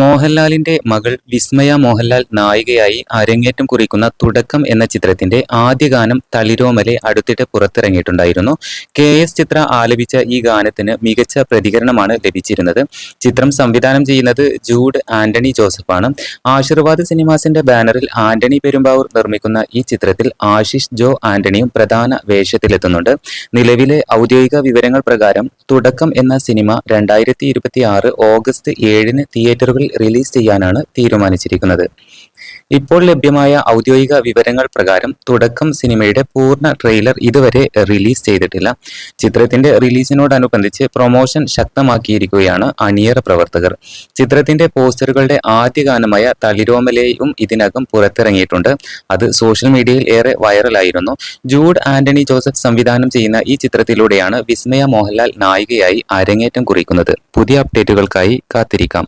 മോഹൻലാലിന്റെ മകൾ വിസ്മയ മോഹൻലാൽ നായികയായി അരങ്ങേറ്റം കുറിക്കുന്ന തുടക്കം എന്ന ചിത്രത്തിന്റെ ആദ്യ ഗാനം തളിരോമലെ അടുത്തിടെ പുറത്തിറങ്ങിയിട്ടുണ്ടായിരുന്നു. KS ചിത്ര ആലപിച്ച ഈ ഗാനത്തിന് മികച്ച പ്രതികരണമാണ് ലഭിച്ചിരുന്നത്. ചിത്രം സംവിധാനം ചെയ്യുന്നത് ജൂഡ് ആന്റണി ജോസഫാണ്. ആശീർവാദ് സിനിമാസിന്റെ ബാനറിൽ ആന്റണി പെരുമ്പാവൂർ നിർമ്മിക്കുന്ന ഈ ചിത്രത്തിൽ ആശിഷ് ജോ ആന്റണിയും പ്രധാന വേഷത്തിലെത്തുന്നുണ്ട്. നിലവിലെ ഔദ്യോഗിക വിവരങ്ങൾ പ്രകാരം തുടക്കം എന്ന സിനിമ 2026 ഓഗസ്റ്റ് 7 തിയേറ്ററുകളിൽ റിലീസ് ചെയ്യാനാണ് തീരുമാനിച്ചിരിക്കുന്നത്. ഇപ്പോൾ ലഭ്യമായ ഔദ്യോഗിക വിവരങ്ങൾ പ്രകാരം തുടക്കം സിനിമയുടെ പൂർണ്ണ ട്രെയിലർ ഇതുവരെ റിലീസ് ചെയ്തിട്ടില്ല. ചിത്രത്തിന്റെ റിലീസിനോടനുബന്ധിച്ച് പ്രൊമോഷൻ ശക്തമാക്കിയിരിക്കുകയാണ് അണിയറ പ്രവർത്തകർ. ചിത്രത്തിന്റെ പോസ്റ്ററുകളുടെ ആദ്യ ഗാനമായ തളിരോമലയും ഇതിനകം പുറത്തിറങ്ങിയിട്ടുണ്ട്. അത് സോഷ്യൽ മീഡിയയിൽ ഏറെ വൈറലായിരുന്നു. ജൂഡ് ആന്റണി ജോസഫ് സംവിധാനം ചെയ്യുന്ന ഈ ചിത്രത്തിലൂടെയാണ് വിസ്മയ മോഹൻലാൽ നായികയായി അരങ്ങേറ്റം കുറിക്കുന്നത്. പുതിയ അപ്ഡേറ്റുകൾക്കായി കാത്തിരിക്കാം.